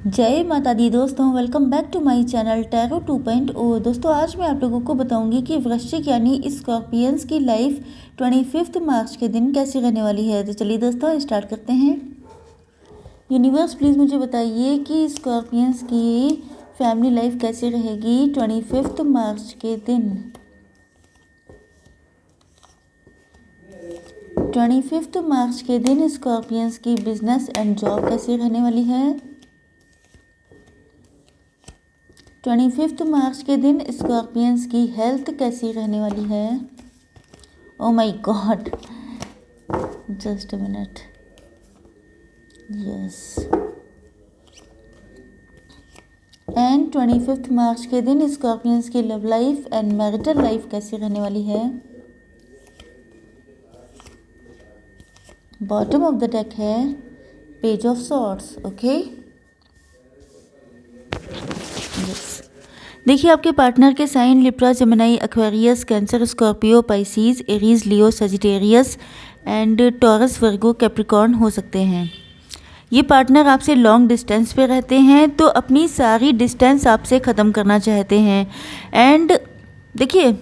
जय माता दी दोस्तों, welcome back to my channel tarot 2.0। दोस्तों आज मैं आप लोगों को बताऊंगी कि वृश्चिक यानी स्कॉर्पियंस की लाइफ 25 मार्च के दिन कैसी रहने वाली है। तो चलिए दोस्तों स्टार्ट करते हैं। यूनिवर्स प्लीज़ मुझे बताइए कि स्कॉर्पियंस की फैमिली लाइफ कैसी रहेगी 25 मार्च के दिन। 25 मार्च के दिन स्कॉर्पियंस की बिजनेस एंड जॉब कैसी रहने वाली है। 25 मार्च के दिन स्कॉर्पियंस की हेल्थ कैसी रहने वाली है। Oh my god, just a minute. Yes. And 25 मार्च के दिन स्कॉर्पियंस की love life and marital life कैसी रहने वाली है। बॉटम ऑफ द डेक है पेज ऑफ सॉर्ड्स। ओके, देखिए आपके पार्टनर के sign Libra, Gemini, Aquarius, Cancer, Scorpio, Pisces, Aries, Leo, Sagittarius and Taurus, Virgo, Capricorn हो सकते हैं। ये पार्टनर आपसे लॉन्ग डिस्टेंस पे रहते हैं तो अपनी सारी डिस्टेंस आपसे ख़त्म करना चाहते हैं। एंड देखिए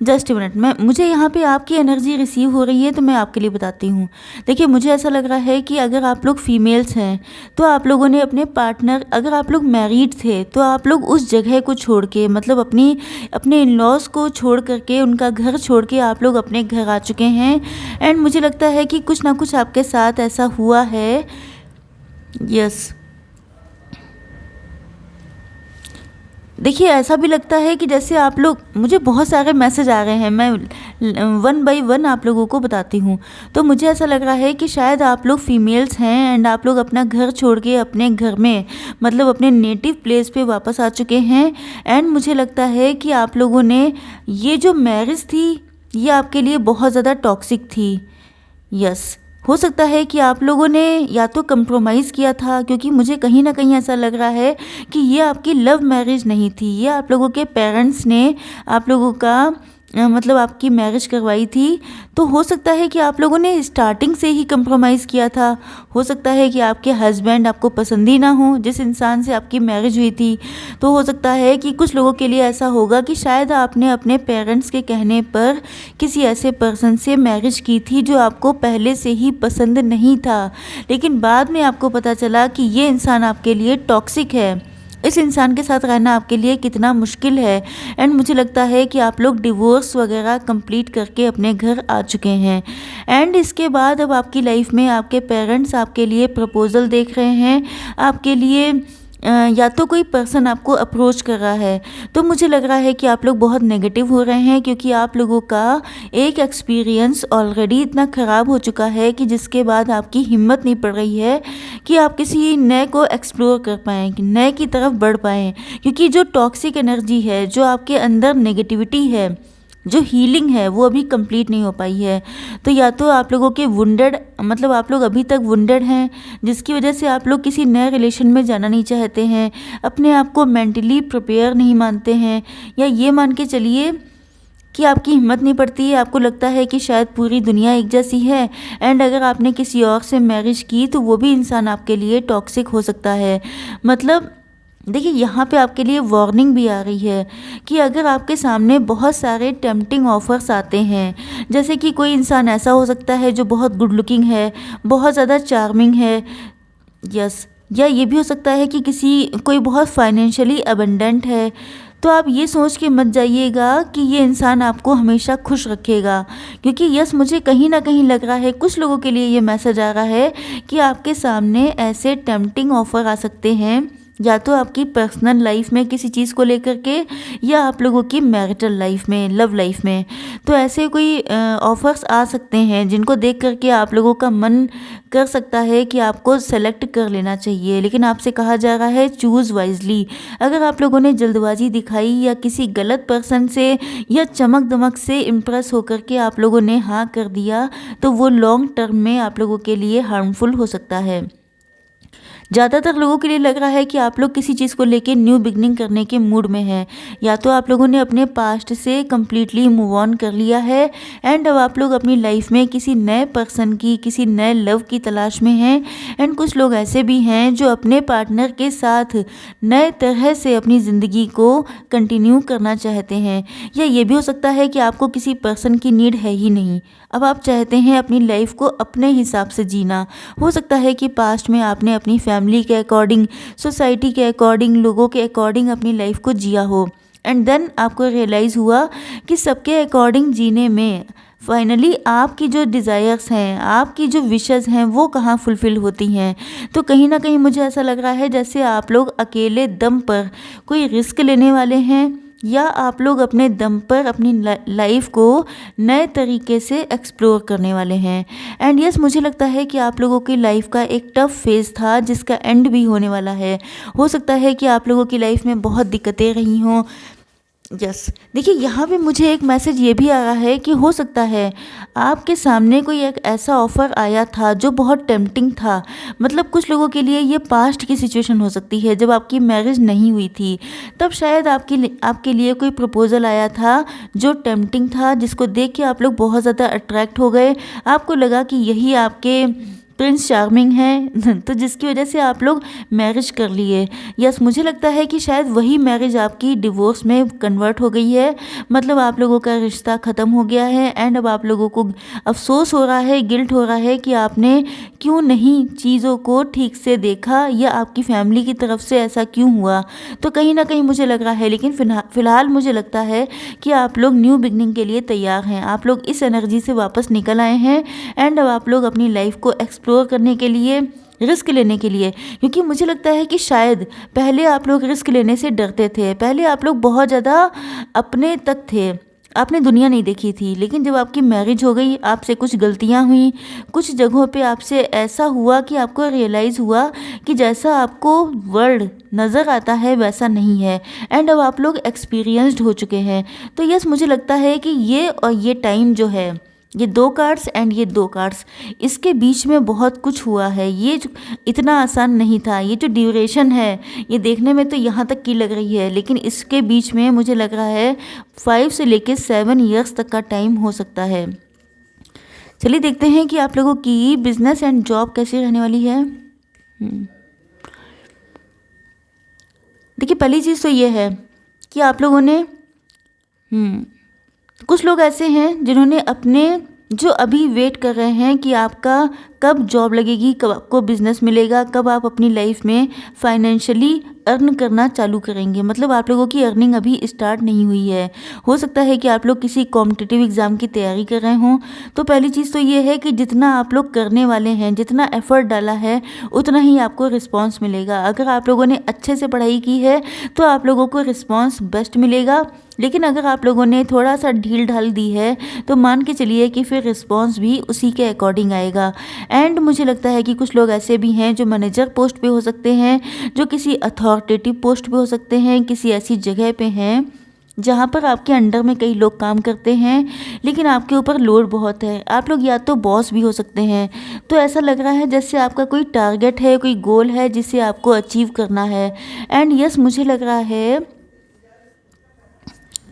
जस्ट अ मिनट, मुझे यहाँ पे आपकी एनर्जी रिसीव हो रही है तो मैं आपके लिए बताती हूँ। देखिए मुझे ऐसा लग रहा है कि अगर आप लोग फीमेल्स हैं तो आप लोगों ने अपने पार्टनर, अगर आप लोग मैरिड थे तो आप लोग उस जगह को छोड़ के, मतलब अपने इन लॉज को छोड़ करके, उनका घर छोड़ के आप लोग अपने घर आ चुके हैं। एंड मुझे लगता है कि कुछ ना कुछ आपके साथ ऐसा हुआ है। यस, देखिए ऐसा भी लगता है कि जैसे आप लोग, मुझे बहुत सारे मैसेज आ रहे हैं, मैं वन बाय वन आप लोगों को बताती हूँ। तो मुझे ऐसा लग रहा है कि शायद आप लोग फीमेल्स हैं एंड आप लोग अपना घर छोड़ के अपने घर में, मतलब अपने नेटिव प्लेस पे वापस आ चुके हैं। एंड मुझे लगता है कि आप लोगों ने, ये जो मैरिज थी ये आपके लिए बहुत ज़्यादा टॉक्सिक थी। यस, हो सकता है कि आप लोगों ने या तो कंप्रोमाइज़ किया था, क्योंकि मुझे कहीं ना कहीं ऐसा लग रहा है कि ये आपकी लव मैरिज नहीं थी, ये आप लोगों के पेरेंट्स ने आप लोगों का मतलब आपकी मैरिज करवाई थी। तो हो सकता है कि आप लोगों ने स्टार्टिंग से ही कंप्रोमाइज़ किया था। हो सकता है कि आपके हस्बैंड आपको पसंद ही ना हो जिस इंसान से आपकी मैरिज हुई थी। तो हो सकता है कि कुछ लोगों के लिए ऐसा होगा कि शायद आपने अपने पेरेंट्स के कहने पर किसी ऐसे पर्सन से मैरिज की थी जो आपको पहले से ही पसंद नहीं था, लेकिन बाद में आपको पता चला कि ये इंसान आपके लिए टॉक्सिक है, इस इंसान के साथ रहना आपके लिए कितना मुश्किल है। एंड मुझे लगता है कि आप लोग डिवोर्स वगैरह कंप्लीट करके अपने घर आ चुके हैं। एंड इसके बाद अब आपकी लाइफ में आपके पेरेंट्स आपके लिए प्रपोज़ल देख रहे हैं, आपके लिए या तो कोई पर्सन आपको अप्रोच कर रहा है। तो मुझे लग रहा है कि आप लोग बहुत नेगेटिव हो रहे हैं, क्योंकि आप लोगों का एक एक्सपीरियंस ऑलरेडी इतना ख़राब हो चुका है कि जिसके बाद आपकी हिम्मत नहीं पड़ रही है कि आप किसी नए को एक्सप्लोर कर पाएँ, कि नए की तरफ बढ़ पाएँ। क्योंकि जो टॉक्सिक एनर्जी है, जो आपके अंदर नेगेटिविटी है, जो हीलिंग है, वो अभी कंप्लीट नहीं हो पाई है। तो या तो आप लोगों के वुंडेड, मतलब आप लोग अभी तक वुंडेड हैं, जिसकी वजह से आप लोग किसी नए रिलेशन में जाना नहीं चाहते हैं, अपने आप को मेंटली प्रिपेयर नहीं मानते हैं, या ये मान के चलिए कि आपकी हिम्मत नहीं पड़ती है, आपको लगता है कि शायद पूरी दुनिया एक जैसी है। एंड अगर आपने किसी और से मैरिज की तो वो भी इंसान आपके लिए टॉक्सिक हो सकता है। मतलब देखिए यहाँ पे आपके लिए वार्निंग भी आ रही है कि अगर आपके सामने बहुत सारे टेम्पटिंग ऑफर्स आते हैं, जैसे कि कोई इंसान ऐसा हो सकता है जो बहुत गुड लुकिंग है, बहुत ज़्यादा चार्मिंग है। यस, या ये भी हो सकता है कि कोई बहुत फाइनेंशियली अबंडेंट है। तो आप ये सोच के मत जाइएगा कि ये इंसान आपको हमेशा खुश रखेगा, क्योंकि यस, मुझे कहीं ना कहीं लग रहा है, कुछ लोगों के लिए ये मैसेज आ रहा है कि आपके सामने ऐसे टेम्पटिंग ऑफ़र आ सकते हैं, या तो आपकी पर्सनल लाइफ में किसी चीज़ को लेकर के, या आप लोगों की मैरिटल लाइफ में, लव लाइफ में। तो ऐसे कोई ऑफ़र्स आ सकते हैं जिनको देख करके आप लोगों का मन कर सकता है कि आपको सेलेक्ट कर लेना चाहिए, लेकिन आपसे कहा जा रहा है चूज़ वाइजली। अगर आप लोगों ने जल्दबाजी दिखाई या किसी गलत पर्सन से या चमक दमक से इम्प्रेस होकर के आप लोगों ने हाँ कर दिया, तो वो लॉन्ग टर्म में आप लोगों के लिए हार्मफुल हो सकता है। ज़्यादातर लोगों के लिए लग रहा है कि आप लोग किसी चीज़ को लेके न्यू बिगनिंग करने के मूड में हैं, या तो आप लोगों ने अपने पास्ट से कम्प्लीटली मूव ऑन कर लिया है एंड अब आप लोग अपनी लाइफ में किसी नए पर्सन की, किसी नए लव की तलाश में हैं। एंड कुछ लोग ऐसे भी हैं जो अपने पार्टनर के साथ नए तरह से अपनी ज़िंदगी को कंटिन्यू करना चाहते हैं, या ये भी हो सकता है कि आपको किसी पर्सन की नीड है ही नहीं, अब आप चाहते हैं अपनी लाइफ को अपने हिसाब से जीना। हो सकता है कि पास्ट में आपने अपनी फैमिली के अकॉर्डिंग, सोसाइटी के अकॉर्डिंग, लोगों के अकॉर्डिंग अपनी लाइफ को जिया हो एंड देन आपको रियलाइज़ हुआ कि सबके अकॉर्डिंग जीने में फाइनली आपकी जो डिज़ायर्स हैं, आपकी जो विशेज़ हैं, वो कहाँ फुलफ़िल होती हैं। तो कहीं ना कहीं मुझे ऐसा लग रहा है जैसे आप लोग अकेले दम पर कोई रिस्क लेने वाले हैं, या आप लोग अपने दम पर अपनी लाइफ को नए तरीके से एक्सप्लोर करने वाले हैं। एंड यस, मुझे लगता है कि आप लोगों की लाइफ का एक टफ फेज़ था जिसका एंड भी होने वाला है। हो सकता है कि आप लोगों की लाइफ में बहुत दिक्कतें रही हों। यस, देखिए यहाँ पे मुझे एक मैसेज ये भी आ रहा है कि हो सकता है आपके सामने कोई एक ऐसा ऑफ़र आया था जो बहुत टेम्पटिंग था। मतलब कुछ लोगों के लिए ये पास्ट की सिचुएशन हो सकती है, जब आपकी मैरिज नहीं हुई थी तब शायद आपके लिए कोई प्रपोज़ल आया था जो टेम्पटिंग था, जिसको देख के आप लोग बहुत ज़्यादा अट्रैक्ट हो गए। आपको लगा कि यही आपके प्रिंस चार्मिंग है तो जिसकी वजह से आप लोग मैरिज कर लिए। यस, मुझे लगता है कि शायद वही मैरिज आपकी डिवोर्स में कन्वर्ट हो गई है। मतलब आप लोगों का रिश्ता ख़त्म हो गया है एंड अब आप लोगों को अफसोस हो रहा है, गिल्ट हो रहा है कि आपने क्यों नहीं चीज़ों को ठीक से देखा, या आपकी फैमिली की तरफ से ऐसा क्यों हुआ। तो कहीं ना कहीं मुझे लग रहा है, लेकिन फ़िलहाल मुझे लगता है कि आप लोग न्यू बिगनिंग के लिए तैयार हैं। आप लोग इस एनर्जी से वापस निकल आए हैं एंड अब आप लोग अपनी लाइफ को एक्सप्लोर करने के लिए, रिस्क लेने के लिए, क्योंकि मुझे लगता है कि शायद पहले आप लोग रिस्क लेने से डरते थे, पहले आप लोग बहुत ज़्यादा अपने तक थे, आपने दुनिया नहीं देखी थी। लेकिन जब आपकी मैरिज हो गई, आपसे कुछ गलतियां हुई, कुछ जगहों पे आपसे ऐसा हुआ कि आपको रियलाइज़ हुआ कि जैसा आपको वर्ल्ड नज़र आता है वैसा नहीं है एंड अब आप लोग एक्सपीरियंस्ड हो चुके हैं। तो यस, मुझे लगता है कि ये और ये टाइम जो है, ये 2 कार्ड्स एंड ये 2 कार्ड्स, इसके बीच में बहुत कुछ हुआ है। ये इतना आसान नहीं था। ये जो ड्यूरेशन है, ये देखने में तो यहाँ तक की लग रही है, लेकिन इसके बीच में मुझे लग रहा है 5 से लेकर 7 ईयर्स तक का टाइम हो सकता है। चलिए देखते हैं कि आप लोगों की बिजनेस एंड जॉब कैसी रहने वाली है। देखिए, पहली चीज़ तो ये है कि आप लोगों ने कुछ लोग ऐसे हैं जिन्होंने अपने, जो अभी वेट कर रहे हैं कि आपका कब जॉब लगेगी, कब आपको बिजनेस मिलेगा, कब आप अपनी लाइफ में फाइनेंशियली अर्न करना चालू करेंगे। मतलब आप लोगों की अर्निंग अभी स्टार्ट नहीं हुई है। हो सकता है कि आप लोग किसी कॉम्पिटिटिव एग्ज़ाम की तैयारी कर रहे हों। तो पहली चीज़ तो ये है कि जितना आप लोग करने वाले हैं, जितना एफर्ट डाला है, उतना ही आपको रिस्पॉन्स मिलेगा। अगर आप लोगों ने अच्छे से पढ़ाई की है तो आप लोगों को रिस्पॉन्स बेस्ट मिलेगा, लेकिन अगर आप लोगों ने थोड़ा सा ढील ढाल दी है तो मान के चलिए कि फिर रिस्पॉन्स भी उसी के अकॉर्डिंग आएगा। एंड मुझे लगता है कि कुछ लोग ऐसे भी हैं जो मैनेजर पोस्ट पे हो सकते हैं, जो किसी अथॉरिटेटिव पोस्ट पे हो सकते हैं, किसी ऐसी जगह पे हैं जहाँ पर आपके अंडर में कई लोग काम करते हैं, लेकिन आपके ऊपर लोड बहुत है। आप लोग या तो बॉस भी हो सकते हैं। तो ऐसा लग रहा है जैसे आपका कोई टारगेट है, कोई गोल है जिसे आपको अचीव करना है। एंड यस, मुझे लग रहा है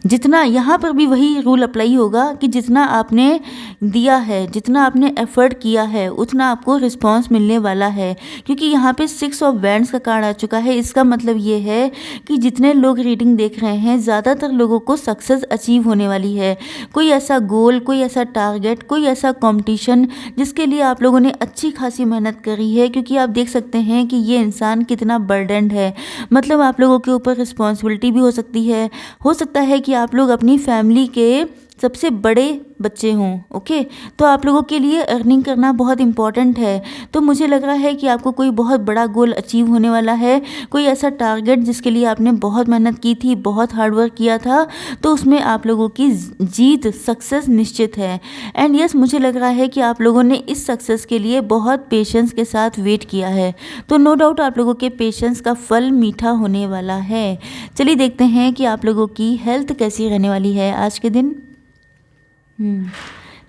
जितना यहाँ पर भी वही रूल अप्लाई होगा कि जितना आपने दिया है, जितना आपने एफर्ट किया है, उतना आपको रिस्पांस मिलने वाला है। क्योंकि यहाँ पे 6 ऑफ वैंड्स का कार्ड आ चुका है। इसका मतलब ये है कि जितने लोग रीडिंग देख रहे हैं, ज़्यादातर लोगों को सक्सेस अचीव होने वाली है। कोई ऐसा गोल, कोई ऐसा टारगेट, कोई ऐसा कॉम्पिटिशन जिसके लिए आप लोगों ने अच्छी खासी मेहनत करी है। क्योंकि आप देख सकते हैं कि ये इंसान कितना बर्डनड है। मतलब आप लोगों के ऊपर रिस्पॉन्सिबिलिटी भी हो सकती है। हो सकता है कि आप लोग अपनी फैमिली के सबसे बड़े बच्चे हों। ओके, तो आप लोगों के लिए अर्निंग करना बहुत इम्पॉर्टेंट है। तो मुझे लग रहा है कि आपको कोई बहुत बड़ा गोल अचीव होने वाला है, कोई ऐसा टारगेट जिसके लिए आपने बहुत मेहनत की थी, बहुत हार्डवर्क किया था, तो उसमें आप लोगों की जीत, सक्सेस निश्चित है। एंड यस, मुझे लग रहा है कि आप लोगों ने इस सक्सेस के लिए बहुत पेशेंस के साथ वेट किया है। तो नो डाउट आप लोगों के पेशेंस का फल मीठा होने वाला है। चलिए देखते हैं कि आप लोगों की हेल्थ कैसी रहने वाली है आज के दिन।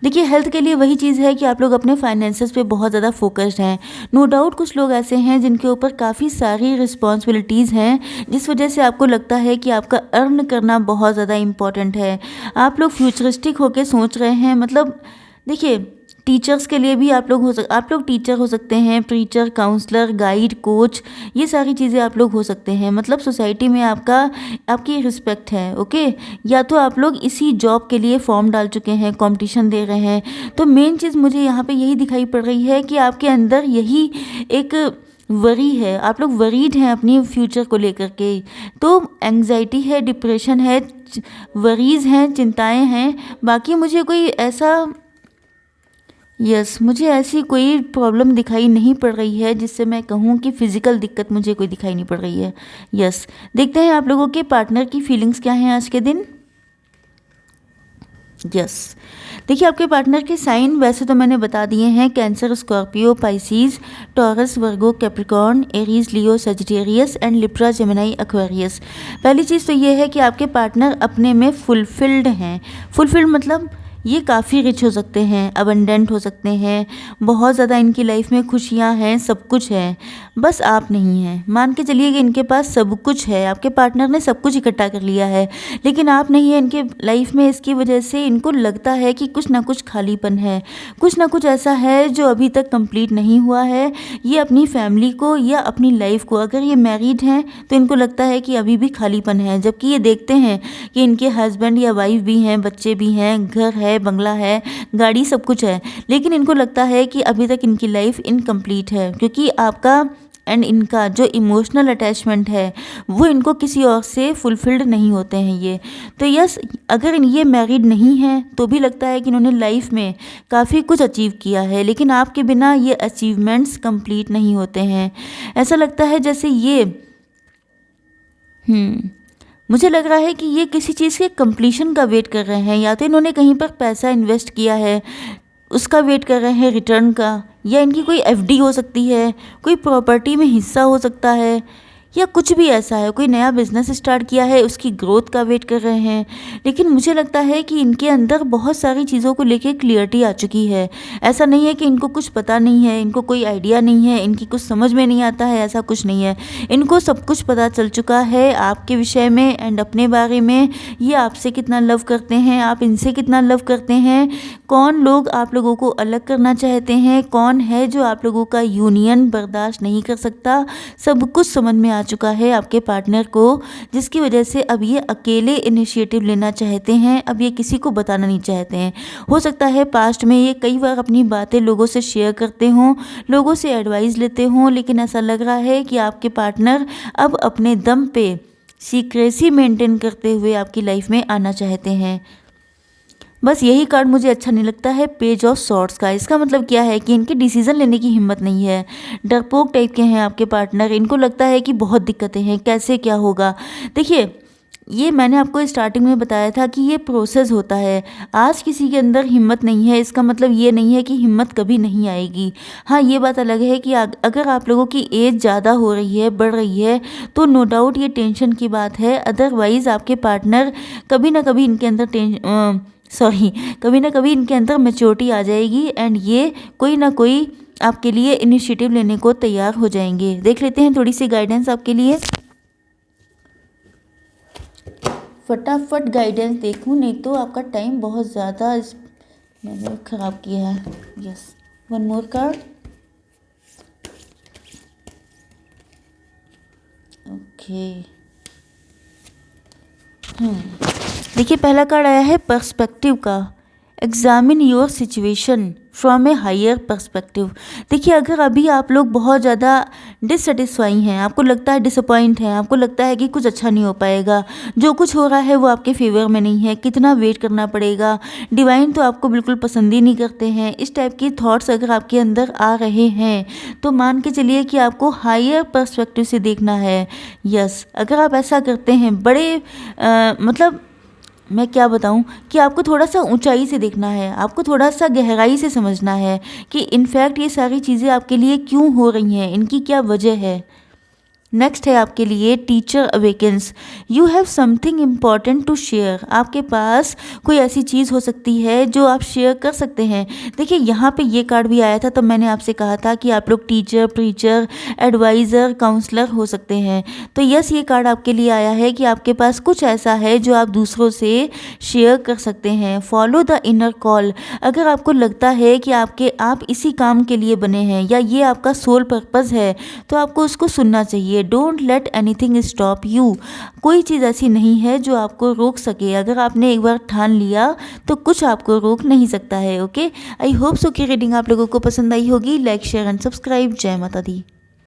देखिए हेल्थ के लिए वही चीज़ है कि आप लोग अपने फाइनेंसेस पे बहुत ज़्यादा फोकस्ड हैं। नो डाउट कुछ लोग ऐसे हैं जिनके ऊपर काफ़ी सारी रिस्पॉन्सिबिलिटीज़ हैं, जिस वजह से आपको लगता है कि आपका अर्न करना बहुत ज़्यादा इम्पॉर्टेंट है। आप लोग फ्यूचरिस्टिक होकर सोच रहे हैं, मतलब देखिए टीचर्स के लिए भी आप लोग टीचर हो सकते हैं, प्रीचर, काउंसलर, गाइड, कोच, ये सारी चीज़ें आप लोग हो सकते हैं। मतलब सोसाइटी में आपकी रिस्पेक्ट है, ओके। या तो आप लोग इसी जॉब के लिए फॉर्म डाल चुके हैं, कंपटीशन दे रहे हैं। तो मेन चीज़ मुझे यहाँ पे यही दिखाई पड़ रही है कि आपके अंदर यही एक वरी है, आप लोग वरीड हैं अपनी फ्यूचर को लेकर के। तो एंग्जाइटी है, डिप्रेशन है, वरीज हैं, चिंताएं हैं। बाकी मुझे कोई ऐसा मुझे ऐसी कोई प्रॉब्लम दिखाई नहीं पड़ रही है जिससे मैं कहूँ कि फिज़िकल दिक्कत मुझे कोई दिखाई नहीं पड़ रही है। देखते हैं आप लोगों के पार्टनर की फीलिंग्स क्या हैं आज के दिन। देखिए आपके पार्टनर के साइन वैसे तो मैंने बता दिए हैं, cancer, Scorpio, Pisces, taurus, Virgo, Capricorn, Aries, Leo, Sagittarius and Libra, Gemini, Aquarius. पहली चीज़ तो ये है कि आपके पार्टनर अपने में फुलफिल्ड हैं। फुलफिल्ड मतलब ये काफ़ी रिच हो सकते हैं, अबंडेंट हो सकते हैं, बहुत ज़्यादा इनकी लाइफ में खुशियाँ हैं, सब कुछ है, बस आप नहीं हैं। मान के चलिए कि इनके पास सब कुछ है, आपके पार्टनर ने सब कुछ इकट्ठा कर लिया है, लेकिन आप नहीं है इनके लाइफ में। इसकी वजह से इनको लगता है कि कुछ ना कुछ खालीपन है, कुछ ना कुछ ऐसा है जो अभी तक कंप्लीट नहीं हुआ है। ये अपनी फैमिली को या अपनी लाइफ को, अगर ये मैरिड हैं तो इनको लगता है कि अभी भी खालीपन है, जबकि ये देखते हैं कि इनके हस्बैंड या वाइफ भी हैं, बच्चे भी हैं, घर है, बंगला है, गाड़ी, सब कुछ है, लेकिन इनको लगता है कि अभी तक इनकी लाइफ इनकम्प्लीट है, क्योंकि आपका एंड इनका जो इमोशनल अटैचमेंट है वो इनको किसी और से फुलफिल्ड नहीं होते हैं ये। तो अगर ये मैरिड नहीं हैं तो भी लगता है कि इन्होंने लाइफ में काफ़ी कुछ अचीव किया है, लेकिन आपके बिना ये अचीवमेंट्स कंप्लीट नहीं होते हैं। ऐसा लगता है जैसे ये मुझे लग रहा है कि ये किसी चीज़ के कंप्लीशन का वेट कर रहे हैं, या तो इन्होंने कहीं पर पैसा इन्वेस्ट किया है उसका वेट कर रहे हैं रिटर्न का, या इनकी कोई एफडी हो सकती है, कोई प्रॉपर्टी में हिस्सा हो सकता है, या कुछ भी ऐसा है, कोई नया बिजनेस स्टार्ट किया है उसकी ग्रोथ का वेट कर रहे हैं। लेकिन मुझे लगता है कि इनके अंदर बहुत सारी चीज़ों को लेके क्लियरिटी आ चुकी है। ऐसा नहीं है कि इनको कुछ पता नहीं है, इनको कोई आइडिया नहीं है, इनकी कुछ समझ में नहीं आता है, ऐसा कुछ नहीं है। इनको सब कुछ पता चल चुका है आपके विषय में एंड अपने बारे में। ये आपसे कितना लव करते हैं, आप इनसे कितना लव करते हैं, कौन लोग आप लोगों को अलग करना चाहते हैं, कौन है जो आप लोगों का यूनियन बर्दाश्त नहीं कर सकता, सब कुछ समझ में आ चुका है आपके पार्टनर को, जिसकी वजह से अब ये अकेले इनिशिएटिव लेना चाहते हैं। अब ये किसी को बताना नहीं चाहते हैं। हो सकता है पास्ट में ये कई बार अपनी बातें लोगों से शेयर करते हों, लोगों से एडवाइस लेते हों, लेकिन ऐसा लग रहा है कि आपके पार्टनर अब अपने दम पे सीक्रेसी मेंटेन करते हुए आपकी लाइफ में आना चाहते हैं। बस यही कार्ड मुझे अच्छा नहीं लगता है, पेज ऑफ सॉर्ड्स का। इसका मतलब क्या है कि इनके डिसीज़न लेने की हिम्मत नहीं है, डरपोक टाइप के हैं आपके पार्टनर। इनको लगता है कि बहुत दिक्कतें हैं, कैसे क्या होगा। देखिए ये मैंने आपको स्टार्टिंग में बताया था कि ये प्रोसेस होता है। आज किसी के अंदर हिम्मत नहीं है इसका मतलब ये नहीं है कि हिम्मत कभी नहीं आएगी। हाँ ये बात अलग है कि अगर आप लोगों की एज ज़्यादा हो रही है, बढ़ रही है, तो नो डाउट ये टेंशन की बात है। अदरवाइज़ आपके पार्टनर कभी ना कभी इनके अंदर कभी ना कभी इनके अंदर मैच्योरिटी आ जाएगी एंड ये कोई ना कोई आपके लिए इनिशिएटिव लेने को तैयार हो जाएंगे। देख लेते हैं थोड़ी सी गाइडेंस आपके लिए। फटाफट गाइडेंस देखूं, नहीं तो आपका टाइम बहुत ज़्यादा मैंने ख़राब किया है। One more card. ओके देखिए पहला कार्ड आया है पर्सपेक्टिव का। Examine your situation from a higher perspective. देखिए अगर अभी आप लोग बहुत ज़्यादा डिससेटिस्फाई हैं, आपको लगता है डिसअपॉइंट हैं, आपको लगता है कि कुछ अच्छा नहीं हो पाएगा, जो कुछ हो रहा है वो आपके फेवर में नहीं है, कितना वेट करना पड़ेगा, डिवाइन तो आपको बिल्कुल पसंद ही नहीं करते हैं, इस टाइप की थॉट्स अगर आपके अंदर आ रहे हैं तो मान के चलिए कि आपको हायर पर्सपेक्टिव से देखना है। अगर आप ऐसा करते हैं बड़े मतलब मैं क्या बताऊं कि आपको थोड़ा सा ऊंचाई से देखना है, आपको थोड़ा सा गहराई से समझना है कि इनफैक्ट ये सारी चीज़ें आपके लिए क्यों हो रही हैं, इनकी क्या वजह है। नेक्स्ट है आपके लिए teacher awakens. You have something important to share. आपके पास कोई ऐसी चीज़ हो सकती है जो आप शेयर कर सकते हैं। देखिए यहाँ पे ये कार्ड भी आया था, तो मैंने आपसे कहा था कि आप लोग टीचर, प्रीचर, एडवाइज़र, काउंसलर हो सकते हैं। तो यस, ये कार्ड आपके लिए आया है कि आपके पास कुछ ऐसा है जो आप दूसरों से शेयर कर सकते हैं। Follow the inner call. अगर आपको लगता है कि आप इसी काम के लिए बने हैं या ये आपका सोल पर्पज़ है, तो आपको उसको सुनना चाहिए। Don't let anything stop you. कोई चीज़ ऐसी नहीं है जो आपको रोक सके। अगर आपने एक बार ठान लिया तो कुछ आपको रोक नहीं सकता है। ओके, आई होप सो कि रीडिंग आप लोगों को पसंद आई होगी। Like, share and subscribe. जय माता दी।